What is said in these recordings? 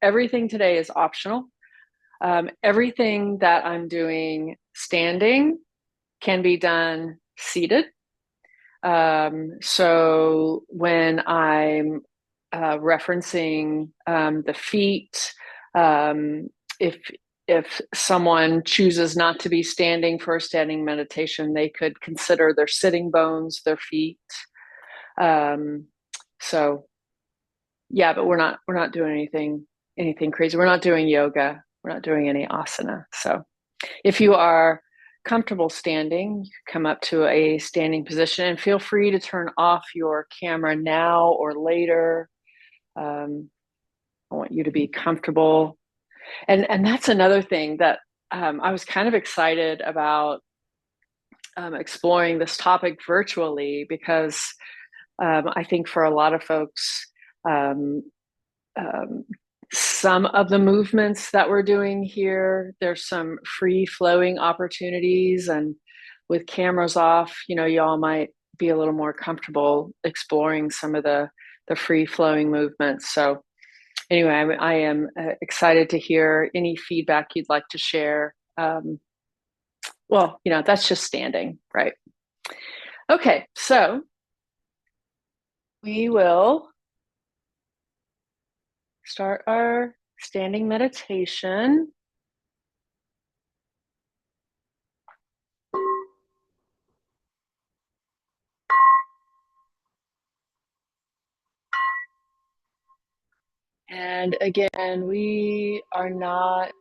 everything today is optional. Everything that I'm doing standing can be done seated. So when I'm referencing the feet, um, if if someone chooses not to be standing for a standing meditation, they could consider their sitting bones, their feet. Um, so yeah, but we're not doing anything crazy. We're not doing yoga. We're not doing any asana. So if you are comfortable standing, you can come up to a standing position and feel free to turn off your camera now or later. I want you to be comfortable. And that's another thing that I was kind of excited about exploring this topic virtually because I think for a lot of folks, um, um, some of the movements that we're doing here, there's some free flowing opportunities, and with cameras off, y'all might be a little more comfortable exploring some of the free flowing movements. So anyway, I am excited to hear any feedback you'd like to share. Well, that's just standing, right? Okay, so we will start our standing meditation. And again, we are not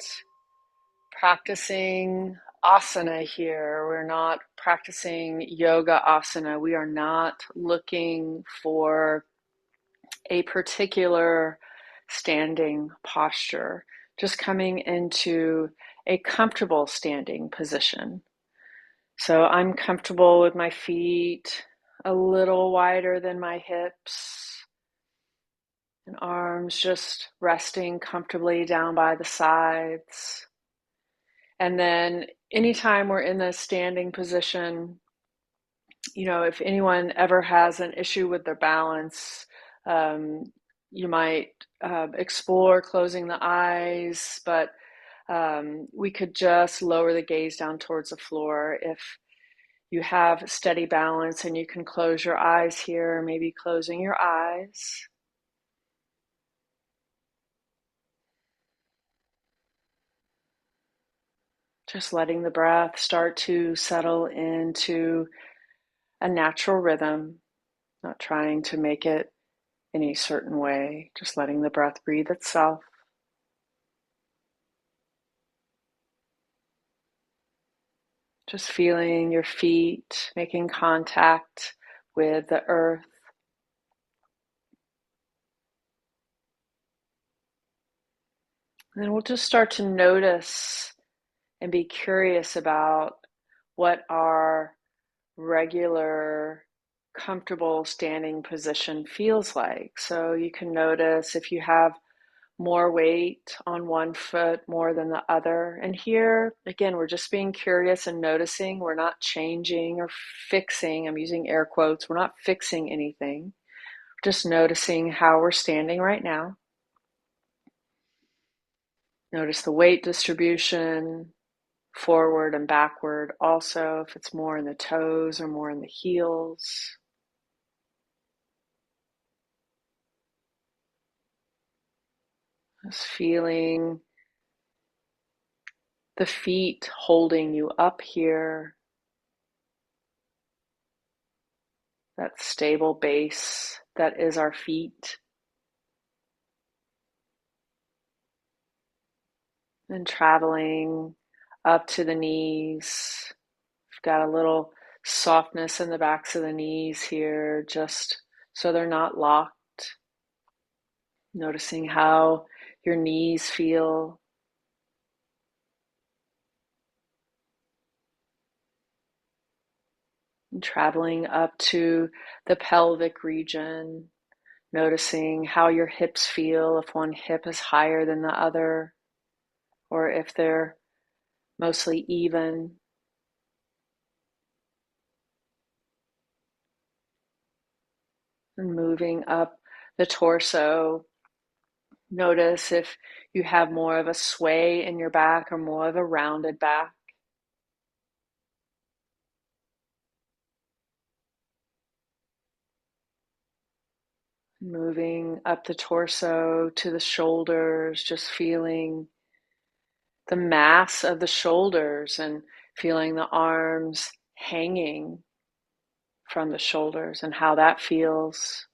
practicing asana here. We're not practicing yoga asana. We are not looking for a particular standing posture, just coming into a comfortable standing position. So I'm comfortable with my feet a little wider than my hips and arms just resting comfortably down by the sides. And then anytime we're in the standing position, if anyone ever has an issue with their balance, um, you might explore closing the eyes, but we could just lower the gaze down towards the floor. If you have steady balance and you can close your eyes here, maybe closing your eyes. Just letting the breath start to settle into a natural rhythm, not trying to make it any certain way, just letting the breath breathe itself. Just feeling your feet making contact with the earth. And then we'll just start to notice and be curious about what our regular, comfortable standing position feels like. So you can notice if you have more weight on one foot more than the other. And here, again, we're just being curious and noticing. We're not changing or fixing. I'm using air quotes. We're not fixing anything. Just noticing how we're standing right now. Notice the weight distribution, forward and backward. Also, if it's more in the toes or more in the heels. Just feeling the feet holding you up here, that stable base that is our feet. And traveling up to the knees. We've got a little softness in the backs of the knees here, just so they're not locked. Noticing how your knees feel. And traveling up to the pelvic region, noticing how your hips feel, if one hip is higher than the other, or if they're mostly even. And moving up the torso, Notice if you have more of a sway in your back or more of a rounded back. Moving up the torso to the shoulders, just feeling the mass of the shoulders and feeling the arms hanging from the shoulders and how that feels.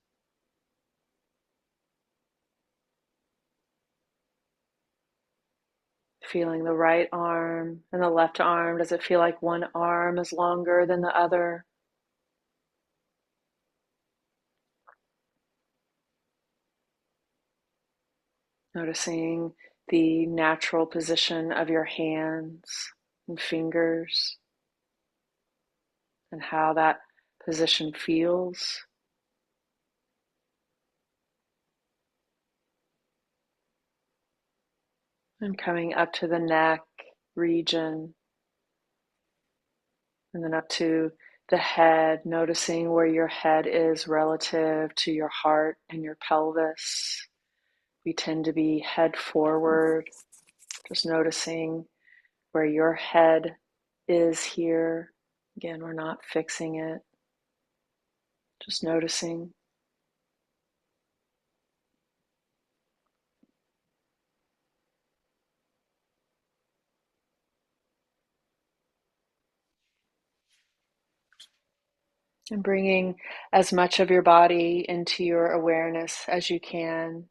Feeling the right arm and the left arm. Does it feel like one arm is longer than the other? Noticing the natural position of your hands and fingers and how that position feels. And coming up to the neck region and then up to the head, noticing where your head is relative to your heart and your pelvis. We tend to be head forward, just noticing where your head is here. Again, we're not fixing it, just noticing. And bringing as much of your body into your awareness as you can,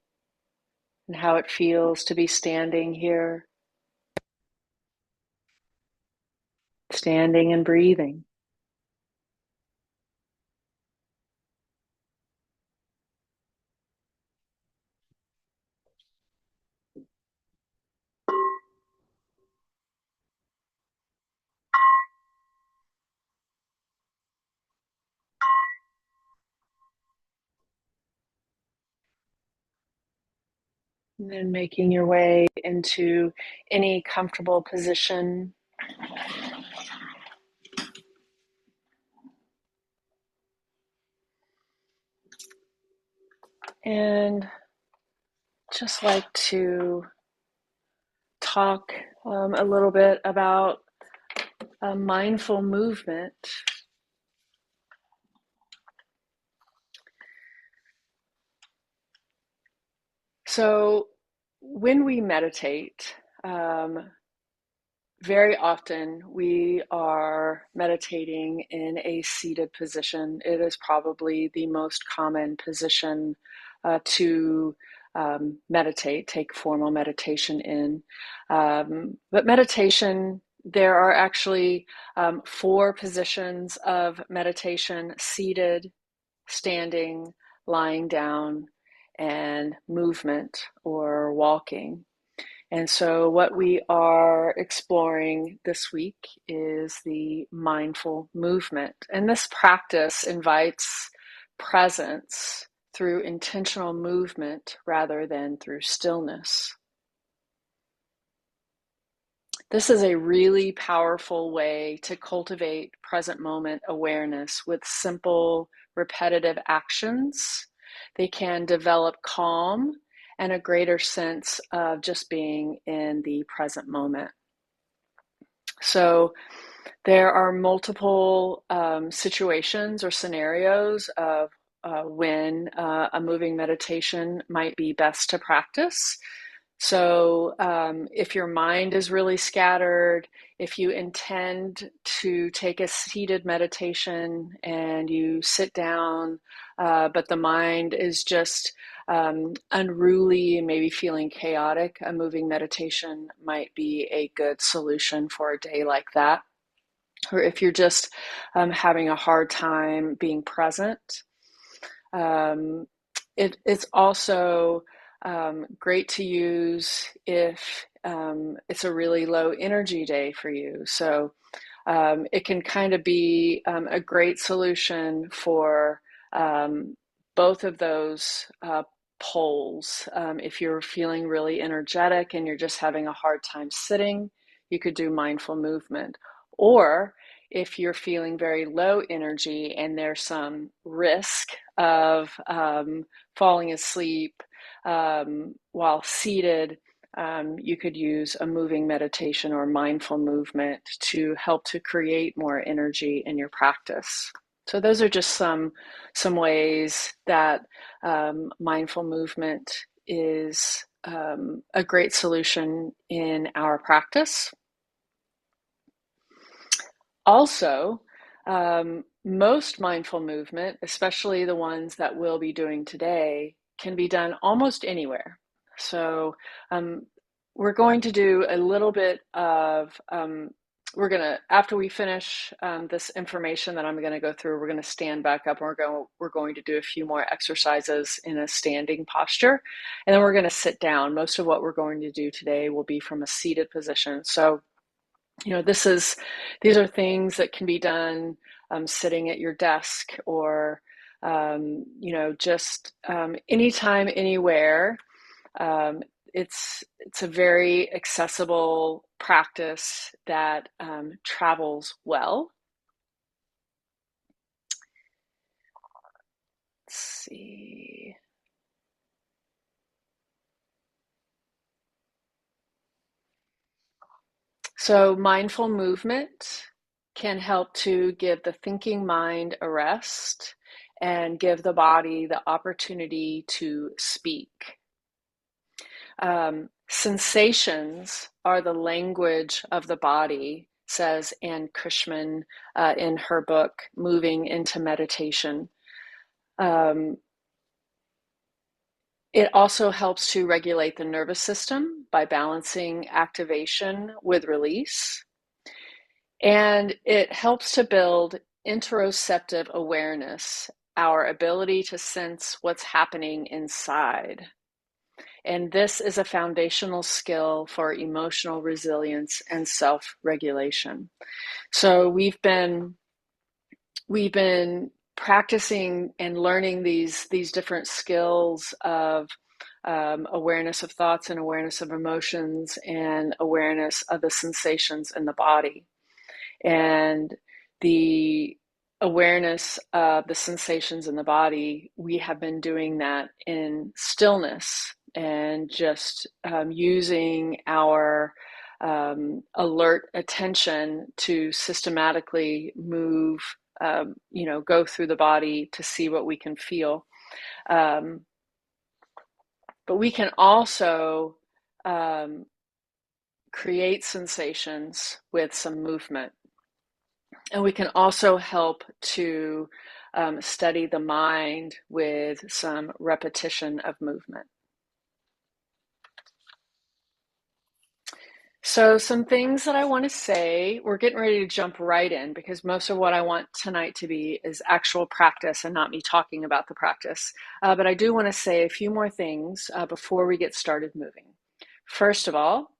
and how it feels to be standing here, standing and breathing. And then making your way into any comfortable position. And just like to talk a little bit about mindful movement. So when we meditate, very often we are meditating in a seated position. It is probably the most common position to meditate, take formal meditation in. But meditation, there are actually 4 positions of meditation: seated, standing, lying down, and movement or walking. And so, what we are exploring this week is the mindful movement. And this practice invites presence through intentional movement rather than through stillness. This is a really powerful way to cultivate present moment awareness with simple, repetitive actions. They can develop calm and a greater sense of just being in the present moment. So there are multiple situations or scenarios of when a moving meditation might be best to practice. So if your mind is really scattered, if you intend to take a seated meditation and you sit down, but the mind is just unruly and maybe feeling chaotic, a moving meditation might be a good solution for a day like that. Or if you're just having a hard time being present, it's also great to use if it's a really low energy day for you. So it can kind of be a great solution for both of those poles. If you're feeling really energetic and you're just having a hard time sitting, you could do mindful movement. Or if you're feeling very low energy and there's some risk of falling asleep, while seated, you could use a moving meditation or mindful movement to help to create more energy in your practice. So those are just some ways that mindful movement is a great solution in our practice. Also, most mindful movement, especially the ones that we'll be doing today, can be done almost anywhere. So we're going to do a little bit of, after we finish this information that I'm going to go through, we're going to stand back up and we're going to do a few more exercises in a standing posture. And then we're going to sit down. Most of what we're going to do today will be from a seated position. So these are things that can be done sitting at your desk or, just anytime, anywhere. It's a very accessible practice that travels well. Let's see. So mindful movement can help to give the thinking mind a rest and give the body the opportunity to speak. Sensations are the language of the body, says Ann Cushman in her book, Moving into Meditation. It also helps to regulate the nervous system by balancing activation with release. And it helps to build interoceptive awareness, our ability to sense what's happening inside. And this is a foundational skill for emotional resilience and self-regulation. So we've been practicing and learning these different skills of awareness of thoughts and awareness of emotions and awareness of the sensations in the body. And the awareness of the sensations in the body, we have been doing that in stillness and just using our alert attention to systematically move, go through the body to see what we can feel. But we can also create sensations with some movement. And we can also help to study the mind with some repetition of movement. So some things that I want to say, we're getting ready to jump right in because most of what I want tonight to be is actual practice and not me talking about the practice. But I do want to say a few more things before we get started moving. First of all,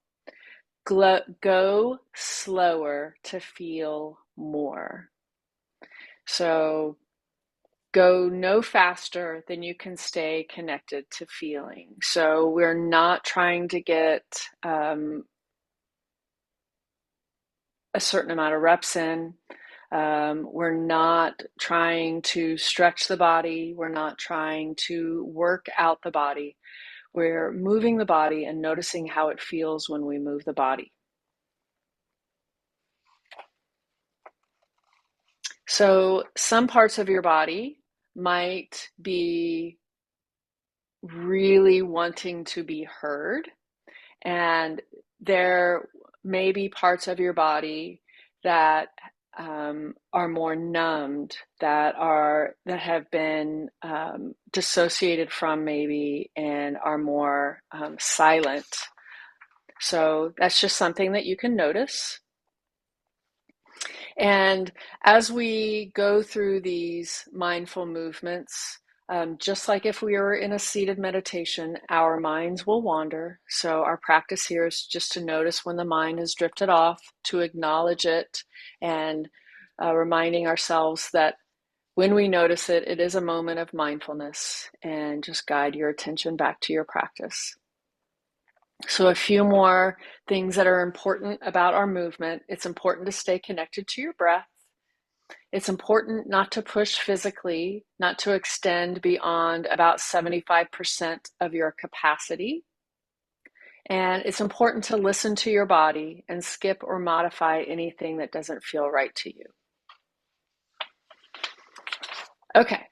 go slower to feel more. So go no faster than you can stay connected to feeling. So we're not trying to get a certain amount of reps in. We're not trying to stretch the body. We're not trying to work out the body. We're moving the body and noticing how it feels when we move the body. So some parts of your body might be really wanting to be heard, and there may be parts of your body that are more numbed, that have been dissociated from maybe and are more silent. So that's just something that you can notice. And as we go through these mindful movements, just like if we were in a seated meditation, our minds will wander. So our practice here is just to notice when the mind has drifted off, to acknowledge it, and reminding ourselves that when we notice it, it is a moment of mindfulness, and just guide your attention back to your practice. So a few more things that are important about our movement. It's important to stay connected to your breath. It's important not to push physically, not to extend beyond about 75% of your capacity. And it's important to listen to your body and skip or modify anything that doesn't feel right to you. Okay,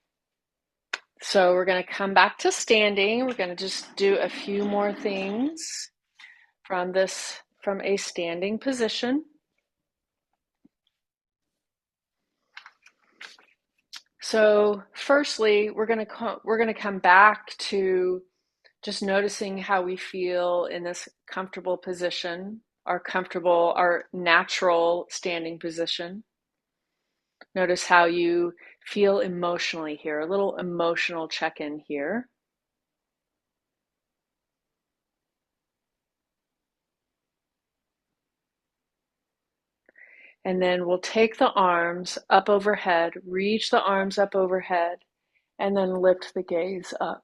so we're going to come back to standing. We're going to just do a few more things from a standing position. So firstly, we're going to come back to just noticing how we feel in this comfortable position, our natural standing position. Notice how you feel emotionally here, a little emotional check-in here. And then we'll take the arms up overhead, reach the arms up overhead, and then lift the gaze up.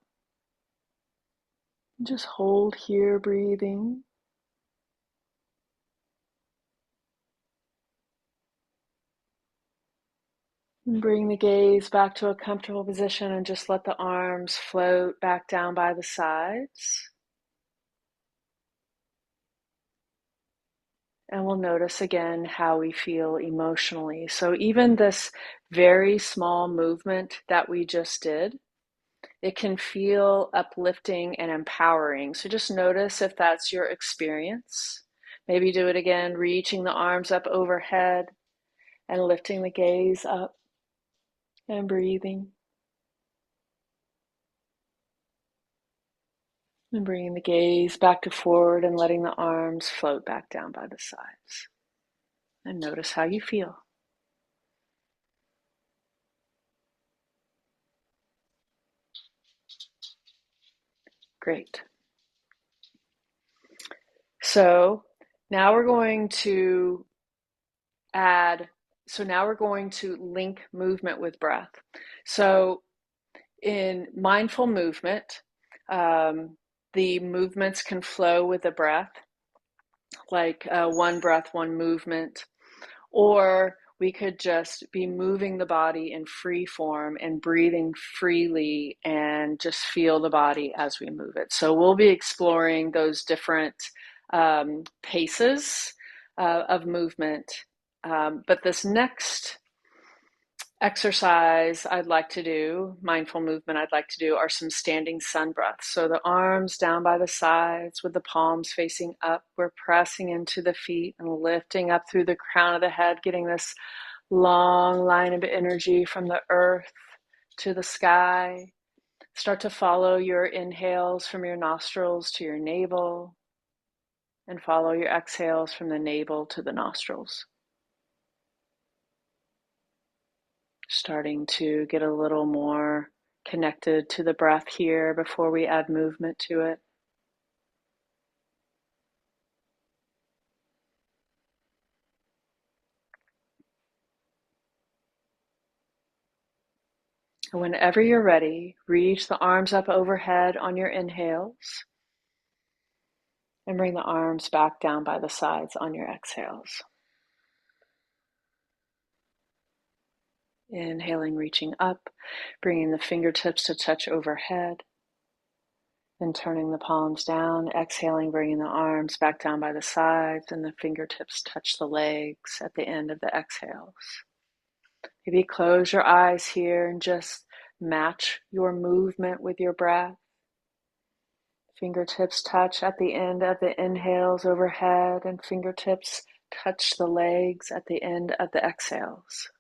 Just hold here, breathing. And bring the gaze back to a comfortable position and just let the arms float back down by the sides. And we'll notice again how we feel emotionally. So even this very small movement that we just did, it can feel uplifting and empowering. So just notice if that's your experience. Maybe do it again, reaching the arms up overhead and lifting the gaze up and breathing. And bringing the gaze back to forward and letting the arms float back down by the sides. And notice how you feel. Great. So now we're going to link movement with breath. So in mindful movement, the movements can flow with the breath, like one breath, one movement, or we could just be moving the body in free form and breathing freely and just feel the body as we move it. So we'll be exploring those different paces of movement. But this next exercise I'd like to do, mindful movement I'd like to do, are some standing sun breaths. So the arms down by the sides with the palms facing up. We're pressing into the feet and lifting up through the crown of the head, getting this long line of energy from the earth to the sky. Start to follow your inhales from your nostrils to your navel, and follow your exhales from the navel to the nostrils. Starting to get a little more connected to the breath here before we add movement to it. And whenever you're ready, reach the arms up overhead on your inhales and bring the arms back down by the sides on your exhales. Inhaling, reaching up, bringing the fingertips to touch overhead, and turning the palms down. Exhaling, bringing the arms back down by the sides, and the fingertips touch the legs at the end of the exhales. Maybe close your eyes here and just match your movement with your breath. Fingertips touch at the end of the inhales overhead, and fingertips touch the legs at the end of the exhales.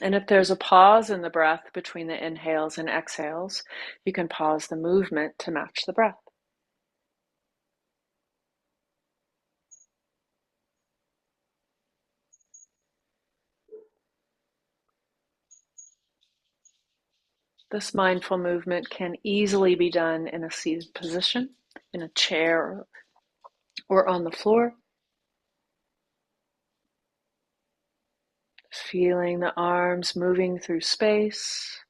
And if there's a pause in the breath between the inhales and exhales, you can pause the movement to match the breath. This mindful movement can easily be done in a seated position, in a chair, or on the floor. Feeling the arms moving through space,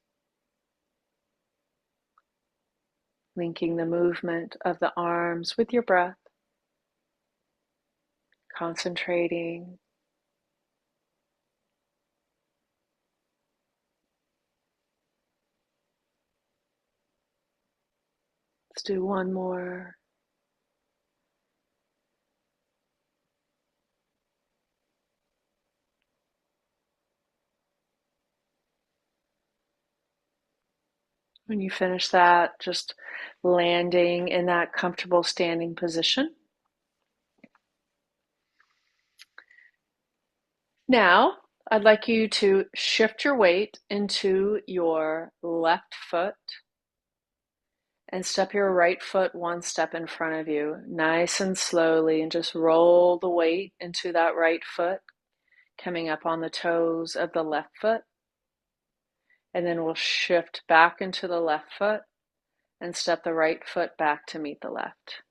linking the movement of the arms with your breath, concentrating Let's do one more. When you finish that, just landing in that comfortable standing position. Now, I'd like you to shift your weight into your left foot and step your right foot one step in front of you, nice and slowly, and just roll the weight into that right foot, coming up on the toes of the left foot. And then we'll shift back into the left foot and step the right foot back to meet the left.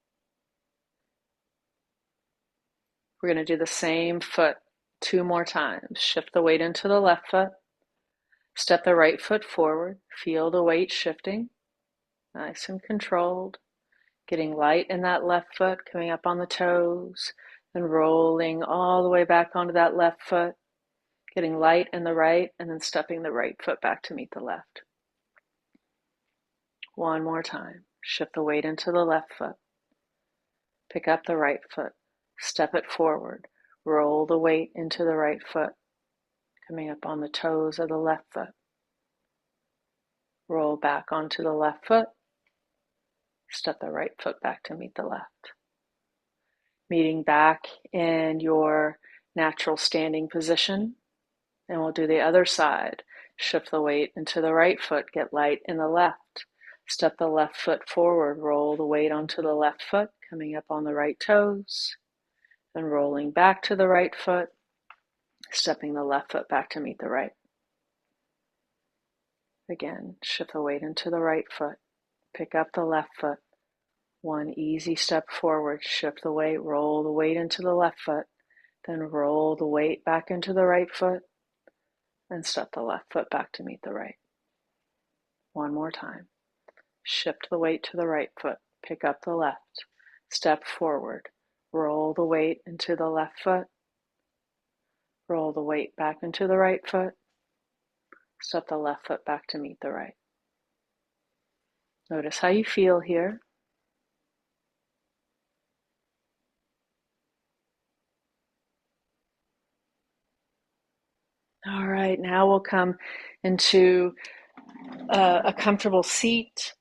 We're going to do the same foot 2 more times. Shift the weight into the left foot, step the right foot forward, feel the weight shifting, nice and controlled, getting light in that left foot, coming up on the toes, and rolling all the way back onto that left foot, getting light in the right, and then stepping the right foot back to meet the left. One more time. Shift the weight into the left foot, pick up the right foot, step it forward, roll the weight into the right foot, coming up on the toes of the left foot. Roll back onto the left foot, step the right foot back to meet the left. Meeting back in your natural standing position, and we'll do the other side. Shift the weight into the right foot, get light in the left. Step the left foot forward, roll the weight onto the left foot, coming up on the right toes, then rolling back to the right foot, stepping the left foot back to meet the right. Again, shift the weight into the right foot, pick up the left foot, one easy step forward, shift the weight, roll the weight into the left foot, then roll the weight back into the right foot, and step the left foot back to meet the right. One more time. Shift the weight to the right foot, pick up the left, step forward, roll the weight into the left foot, roll the weight back into the right foot, step the left foot back to meet the right. Notice how you feel here. All right, now we'll come into a comfortable seat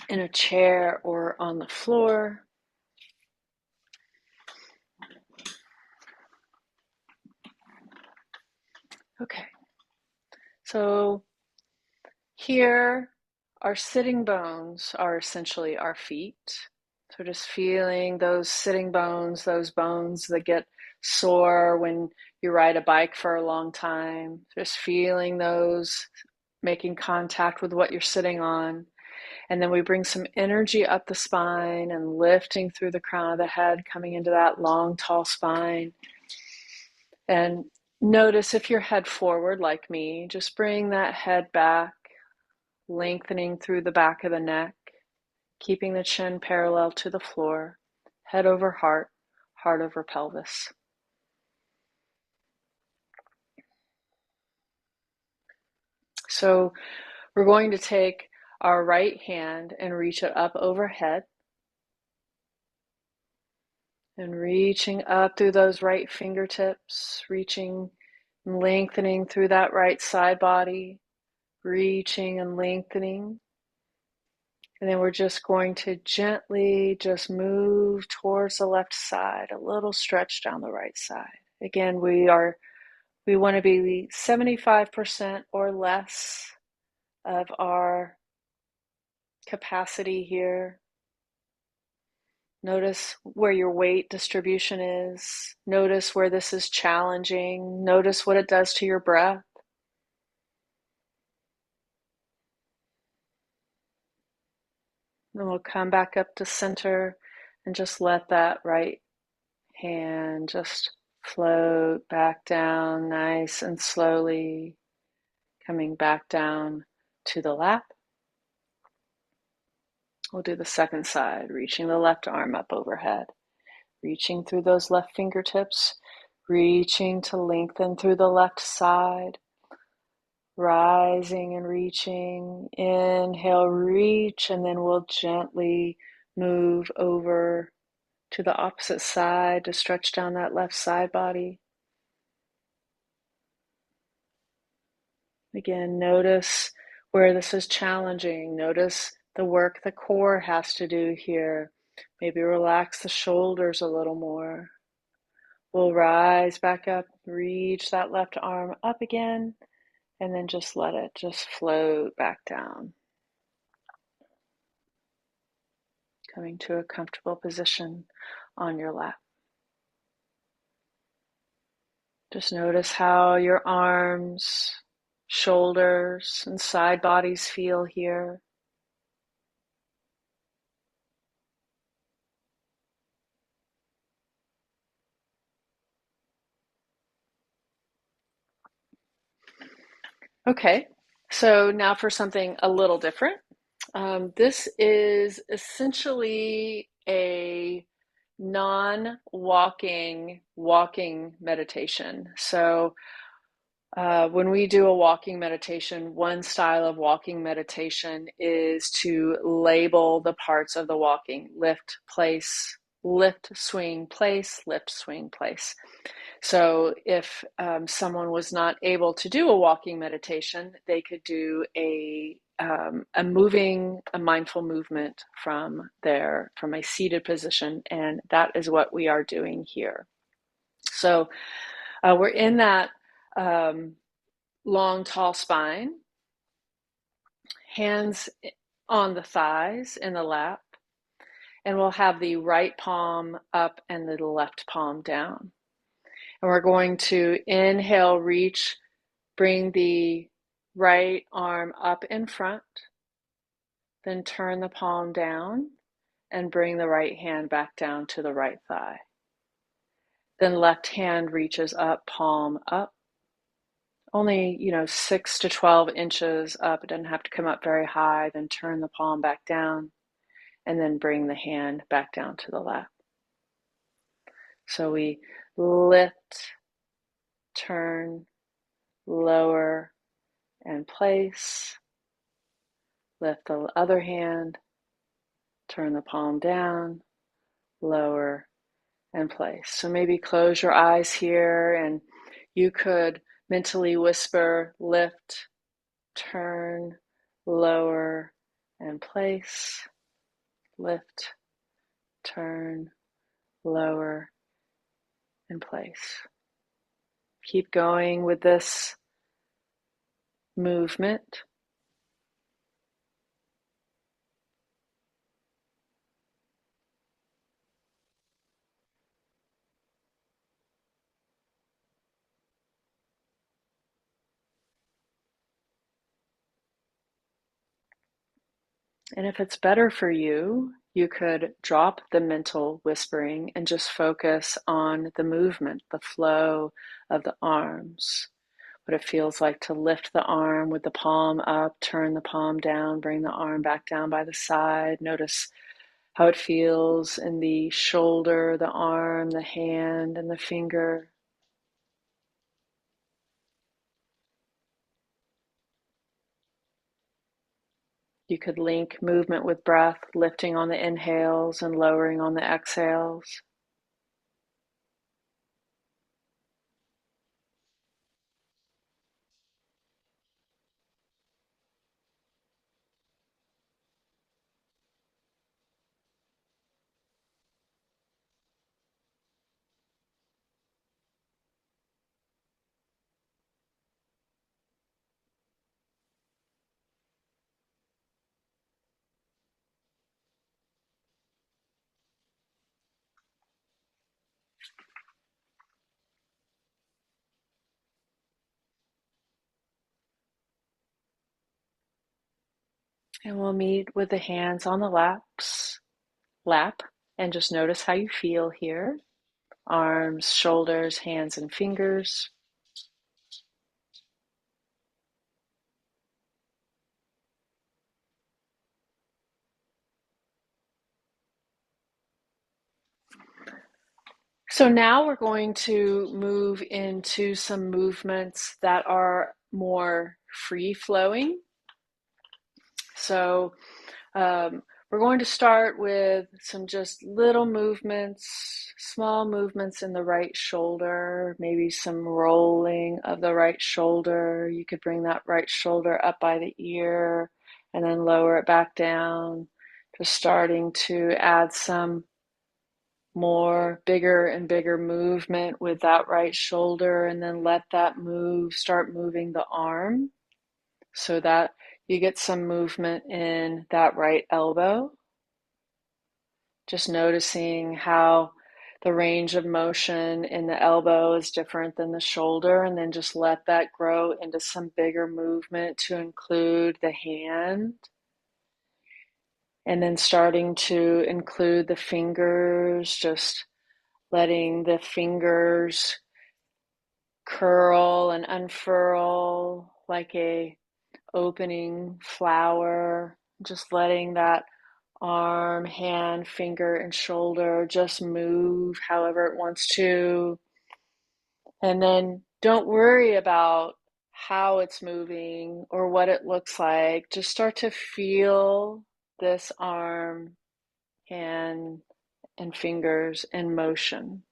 in a chair or on the floor. Okay, so here our sitting bones are essentially our feet. So just feeling those sitting bones, those bones that get sore when you ride a bike for a long time, just feeling those making contact with what you're sitting on. And then we bring some energy up the spine and lifting through the crown of the head, coming into that long, tall spine. And notice if you're head forward like me, just bring that head back, lengthening through the back of the neck, keeping the chin parallel to the floor, head over heart, heart over pelvis. So we're going to take our right hand and reach it up overhead, and reaching up through those right fingertips, reaching and lengthening through that right side body, reaching and lengthening. And then we're just going to gently just move towards the left side, a little stretch down the right side. Again, we want to be 75% or less of our capacity here. Notice where your weight distribution is. Notice where this is challenging. Notice what it does to your breath. Then we'll come back up to center and just let that right hand just float back down nice and slowly, coming back down to the lap. We'll do the second side, reaching the left arm up overhead, reaching through those left fingertips, reaching to lengthen through the left side, rising and reaching. Inhale, reach, and then we'll gently move over to the opposite side to stretch down that left side body. Again, notice where this is challenging. Notice the work the core has to do here. Maybe relax the shoulders a little more. We'll rise back up, reach that left arm up again, and then just let it just float back down. Coming to a comfortable position on your lap. Just notice how your arms, shoulders, and side bodies feel here. Okay, so now for something a little different. This is essentially a non-walking walking meditation. So when we do a walking meditation, one style of walking meditation is to label the parts of the walking: lift, place, lift, swing, place, lift, swing, place. So if someone was not able to do a walking meditation, they could do a mindful movement from a seated position, and that is what we are doing here. So we're in that long, tall spine, hands on the thighs in the lap, and we'll have the right palm up and the left palm down. And we're going to inhale, reach, bring the right arm up in front, then turn the palm down and bring the right hand back down to the right thigh. Then left hand reaches up, palm up, only 6 to 12 inches up. It doesn't have to come up very high. Then turn the palm back down and then bring the hand back down to the lap. So we lift, turn, lower, and place. Lift the other hand, turn the palm down, lower, and place. So maybe close your eyes here, and you could mentally whisper, lift, turn, lower, and place. Lift, turn, lower, and place. Keep going with this movement. And if it's better for you, you could drop the mental whispering and just focus on the movement, the flow of the arms. What it feels like to lift the arm with the palm up, turn the palm down, bring the arm back down by the side. Notice how it feels in the shoulder, the arm, the hand, and the finger. You could link movement with breath, lifting on the inhales and lowering on the exhales. And we'll meet with the hands on the lap, and just notice how you feel here. Arms, shoulders, hands, and fingers. So now we're going to move into some movements that are more free-flowing. So we're going to start with some just little movements, small movements in the right shoulder, maybe some rolling of the right shoulder. You could bring that right shoulder up by the ear and then lower it back down. Just starting to add some more bigger and bigger movement with that right shoulder, and then let that start moving the arm so that you get some movement in that right elbow. Just noticing how the range of motion in the elbow is different than the shoulder, and then just let that grow into some bigger movement to include the hand. And then starting to include the fingers, just letting the fingers curl and unfurl like a opening flower, just letting that arm, hand, finger, and shoulder just move however it wants to. And then don't worry about how it's moving or what it looks like. Just start to feel this arm, hand, and fingers in motion.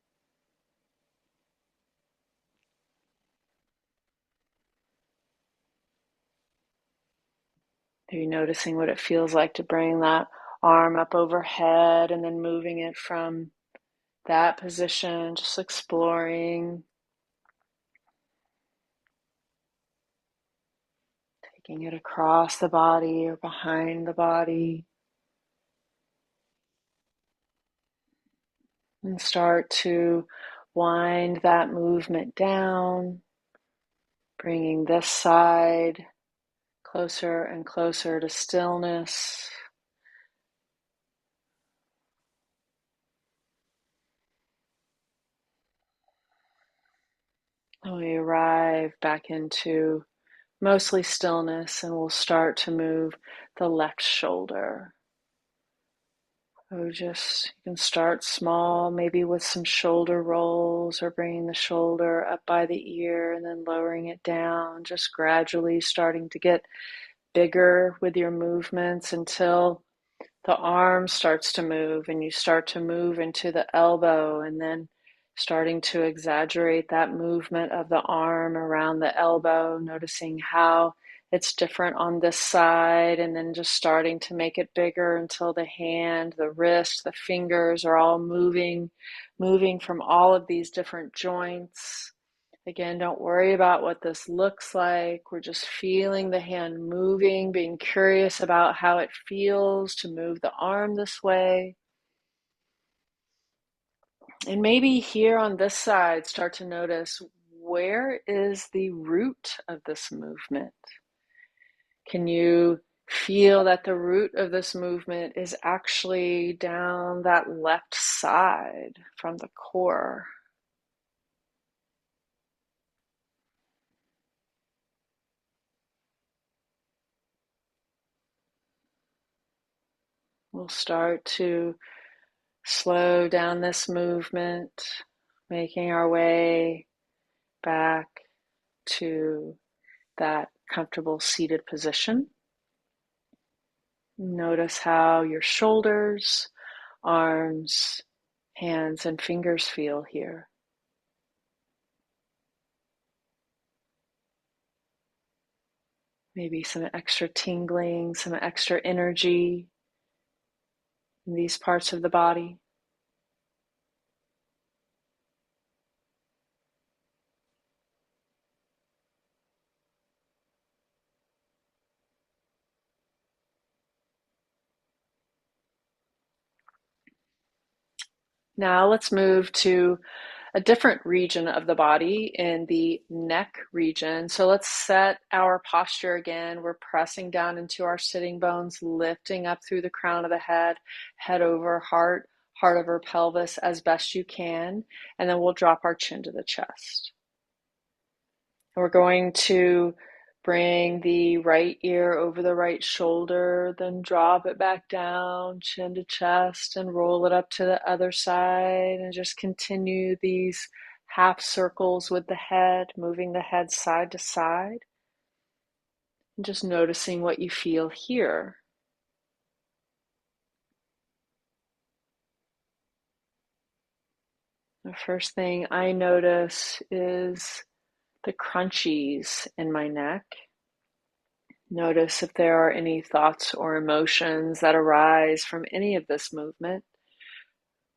Are you noticing what it feels like to bring that arm up overhead and then moving it from that position, just exploring, taking it across the body or behind the body. And start to wind that movement down, bringing this side closer and closer to stillness. And we arrive back into mostly stillness, and we'll start to move the left shoulder. So you can start small, maybe with some shoulder rolls or bringing the shoulder up by the ear and then lowering it down, just gradually starting to get bigger with your movements until the arm starts to move and you start to move into the elbow, and then starting to exaggerate that movement of the arm around the elbow, noticing how it's different on this side, and then just starting to make it bigger until the hand, the wrist, the fingers are all moving from all of these different joints. Again, don't worry about what this looks like. We're just feeling the hand moving, being curious about how it feels to move the arm this way. And maybe here on this side, start to notice, where is the root of this movement? Can you feel that the root of this movement is actually down that left side from the core? We'll start to slow down this movement, making our way back to that comfortable seated position. Notice how your shoulders, arms, hands, and fingers feel here. Maybe some extra tingling, some extra energy in these parts of the body. Now let's move to a different region of the body, in the neck region. So let's set our posture again. We're pressing down into our sitting bones, lifting up through the crown of the head, head over heart, heart over pelvis as best you can. And then we'll drop our chin to the chest. We're going to bring the right ear over the right shoulder, then drop it back down, chin to chest, and roll it up to the other side, and just continue these half circles with the head, moving the head side to side. And just noticing what you feel here. The first thing I notice is the crunchies in my neck. Notice if there are any thoughts or emotions that arise from any of this movement.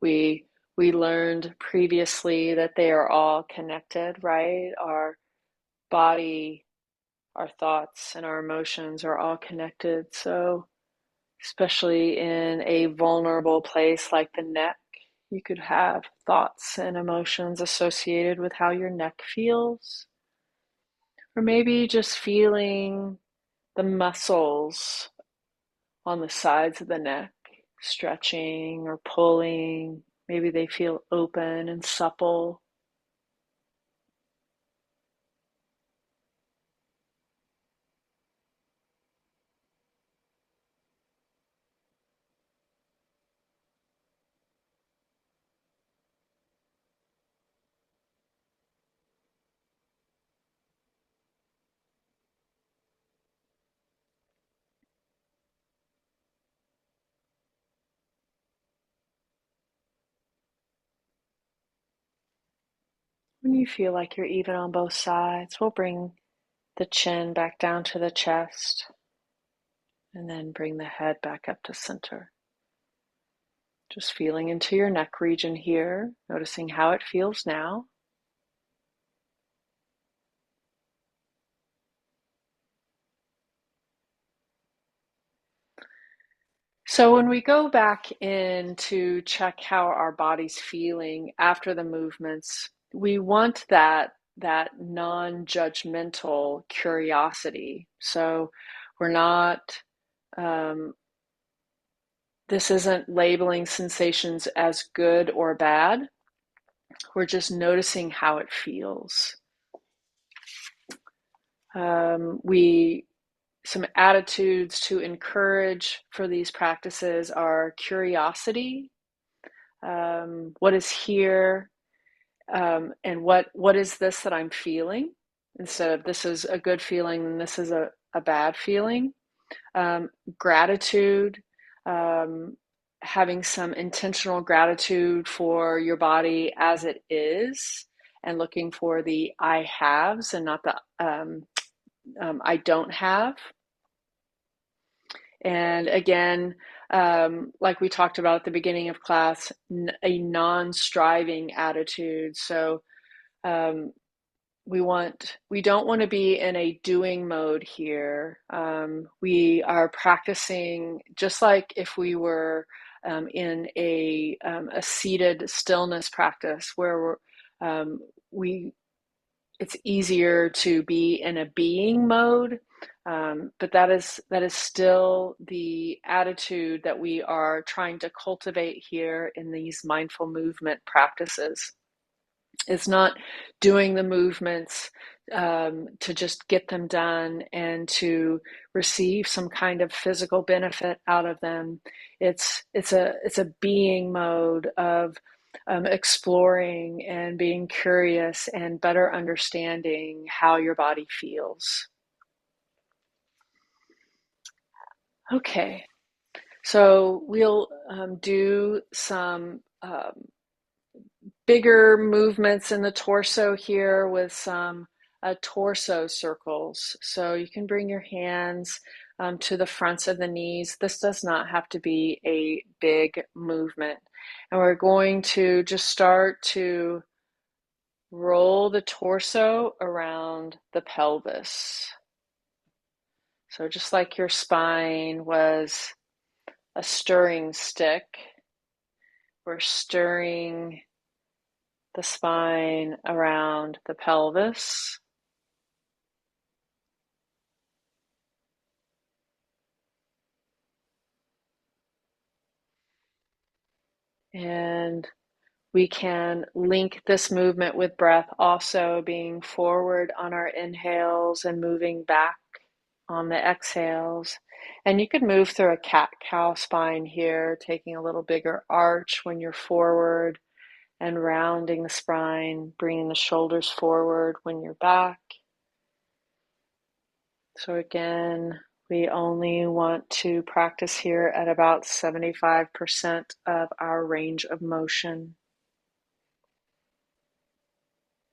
We we learned previously that they are all connected, right? Our body, our thoughts, and our emotions are all connected. So, especially in a vulnerable place like the neck, you could have thoughts and emotions associated with how your neck feels. Or maybe just feeling the muscles on the sides of the neck stretching or pulling. Maybe they feel open and supple. When you feel like you're even on both sides, we'll bring the chin back down to the chest and then bring the head back up to center. Just feeling into your neck region here, noticing how it feels now. So when we go back in to check how our body's feeling after the movements, we want that non-judgmental curiosity. So we're not this isn't labeling sensations as good or bad. We're just noticing how it feels. We Some attitudes to encourage for these practices are curiosity. What is here? And what is this that I'm feeling? Instead of this is a good feeling and this is a bad feeling. Gratitude, um, having some intentional gratitude for your body as it is, and looking for the I haves and not the I don't have. And again, like we talked about at the beginning of class, a non-striving attitude. So um, we don't want to be in a doing mode here. We are practicing just like if we were in a seated stillness practice where um, we it's easier to be in a being mode, but that is still the attitude that we are trying to cultivate here in these mindful movement practices. It's not doing the movements to just get them done and to receive some kind of physical benefit out of them. It's a being mode of exploring and being curious and better understanding how your body feels. Okay, so we'll do some bigger movements in the torso here with some torso circles. So you can bring your hands to the fronts of the knees. This does not have to be a big movement. And we're going to just start to roll the torso around the pelvis. So just like your spine was a stirring stick, we're stirring the spine around the pelvis. And we can link this movement with breath, also being forward on our inhales and moving back on the exhales. And you could move through a cat-cow spine here, taking a little bigger arch when you're forward and rounding the spine, bringing the shoulders forward when you're back. So again, we only want to practice here at about 75% of our range of motion.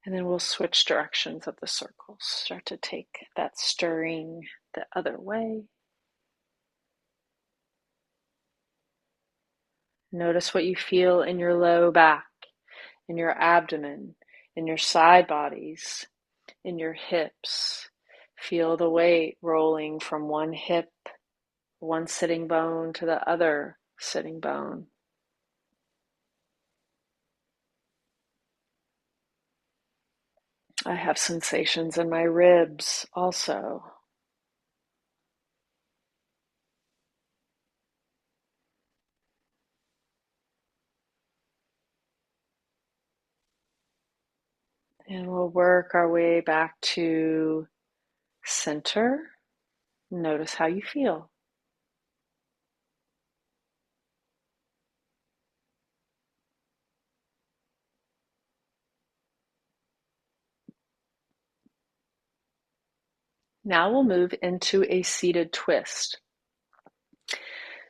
And then we'll switch directions of the circles. Start to take that stirring the other way. Notice what you feel in your low back, in your abdomen, in your side bodies, in your hips. Feel the weight rolling from one hip, one sitting bone to the other sitting bone. I have sensations in my ribs also. And we'll work our way back to center. Notice how you feel. Now we'll move into a seated twist.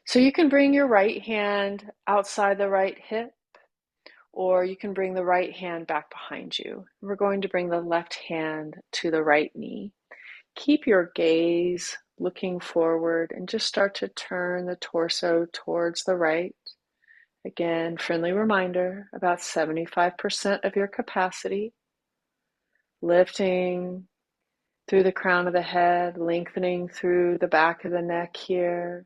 So you can bring your right hand outside the right hip, or you can bring the right hand back behind you. We're going to bring the left hand to the right knee. Keep your gaze looking forward and just start to turn the torso towards the right. Again, friendly reminder, about 75% of your capacity. Lifting through the crown of the head, lengthening through the back of the neck here.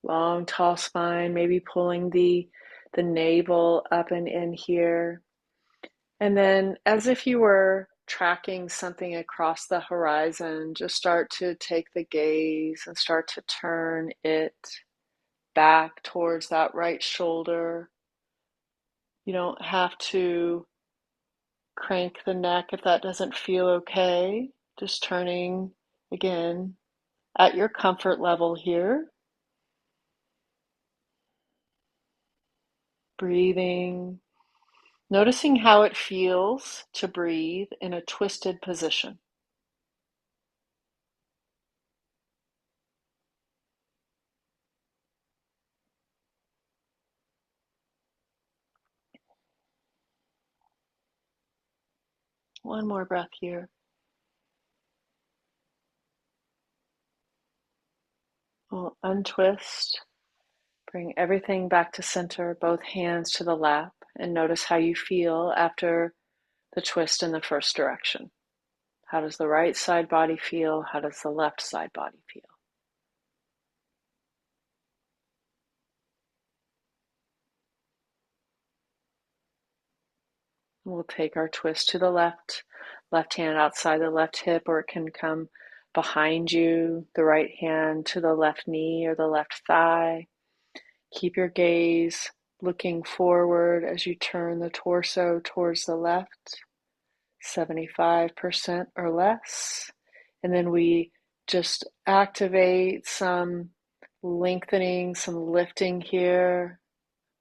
Long, tall spine, maybe pulling the navel up and in here. And then as if you were tracking something across the horizon, just start to take the gaze and start to turn it back towards that right shoulder. You don't have to crank the neck if that doesn't feel okay. Just turning again at your comfort level here. Breathing, noticing how it feels to breathe in a twisted position. One more breath here. We'll untwist, bring everything back to center, both hands to the lap, and notice how you feel after the twist in the first direction. How does the right side body feel? How does the left side body feel? We'll take our twist to the left hand outside the left hip, or it can come behind you, the right hand to the left knee or the left thigh. Keep your gaze looking forward as you turn the torso towards the left, 75% or less. And then we just activate some lengthening, some lifting here,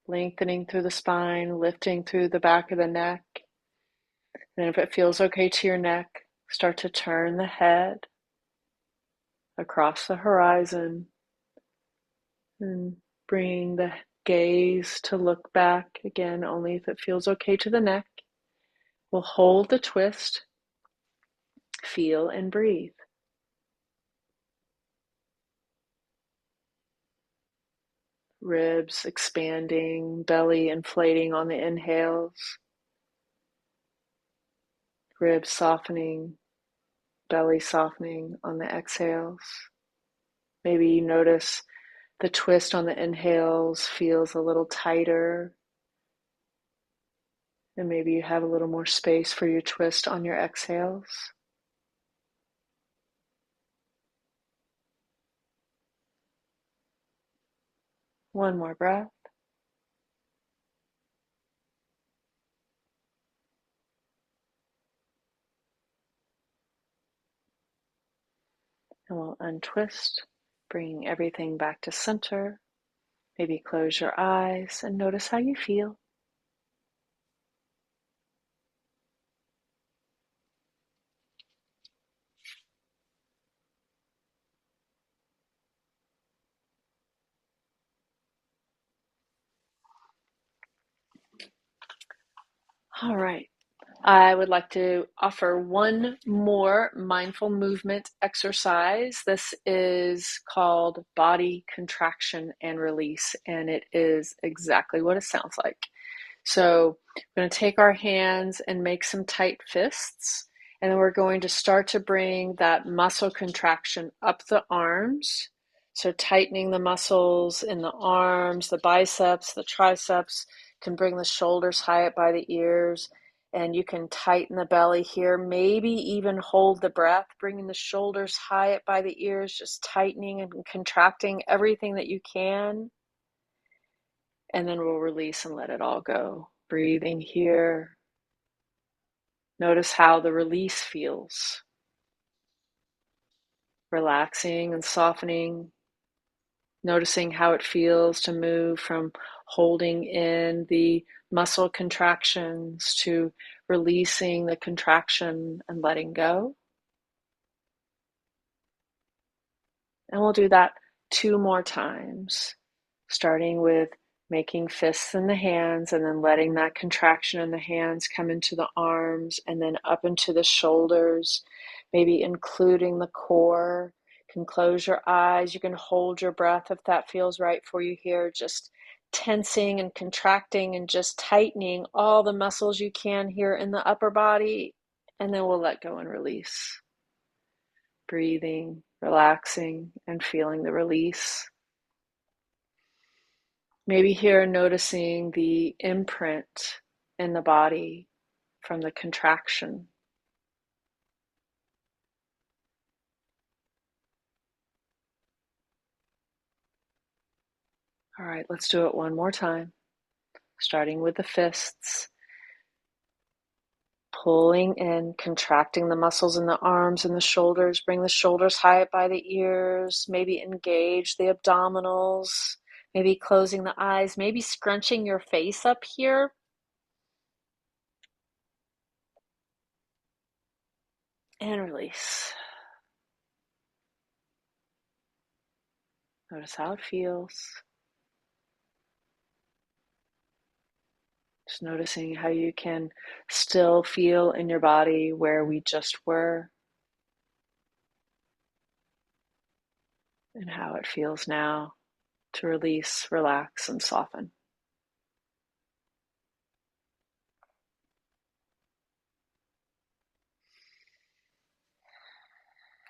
lengthening through the spine, lifting through the back of the neck. And if it feels okay to your neck, start to turn the head across the horizon and bring the gaze to look back again, only if it feels okay to the neck. We'll hold the twist, feel and breathe. Ribs expanding, belly inflating on the inhales, ribs softening, belly softening on the exhales. Maybe you notice the twist on the inhales feels a little tighter, and maybe you have a little more space for your twist on your exhales. One more breath. And we'll untwist, bringing everything back to center. Maybe close your eyes and notice how you feel. All right. I would like to offer one more mindful movement exercise. This is called body contraction and release, and it is exactly what it sounds like. So we're going to take our hands and make some tight fists, and then we're going to start to bring that muscle contraction up the arms. So tightening the muscles in the arms, the biceps, the triceps, can bring the shoulders high up by the ears, and you can tighten the belly here, maybe even hold the breath, bringing the shoulders high up by the ears, just tightening and contracting everything that you can. And then we'll release and let it all go. Breathing here. Notice how the release feels. Relaxing and softening. Noticing how it feels to move from holding in the muscle contractions to releasing the contraction and letting go. And we'll do that 2 more times, starting with making fists in the hands and then letting that contraction in the hands come into the arms and then up into the shoulders, maybe including the core. You can close your eyes. You can hold your breath if that feels right for you here. Just tensing and contracting and just tightening all the muscles you can here in the upper body. And then we'll let go and release. Breathing, relaxing, and feeling the release. Maybe here noticing the imprint in the body from the contraction. All right, let's do it one more time, starting with the fists. Pulling in, contracting the muscles in the arms and the shoulders. Bring the shoulders high up by the ears. Maybe engage the abdominals. Maybe closing the eyes. Maybe scrunching your face up here. And release. Notice how it feels. Just noticing how you can still feel in your body where we just were and how it feels now to release, relax, and soften.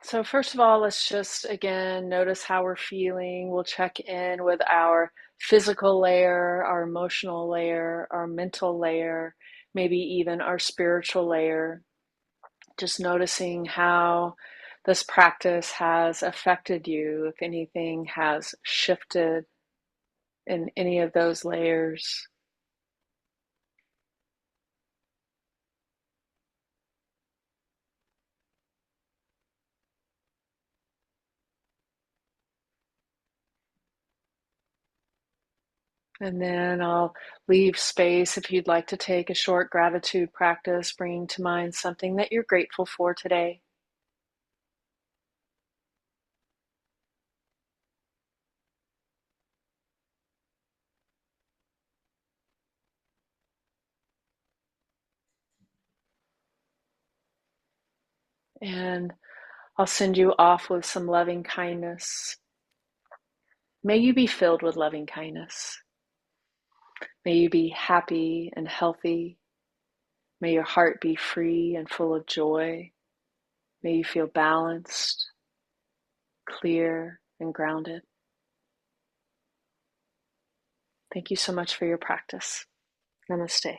So first of all, let's just again notice how we're feeling. We'll check in with our physical layer, our emotional layer, our mental layer, maybe even our spiritual layer. Just noticing how this practice has affected you, if anything has shifted in any of those layers. And then I'll leave space if you'd like to take a short gratitude practice, bringing to mind something that you're grateful for today. And I'll send you off with some loving kindness. May you be filled with loving kindness. May you be happy and healthy. May your heart be free and full of joy. May you feel balanced, clear, and grounded. Thank you so much for your practice. Namaste.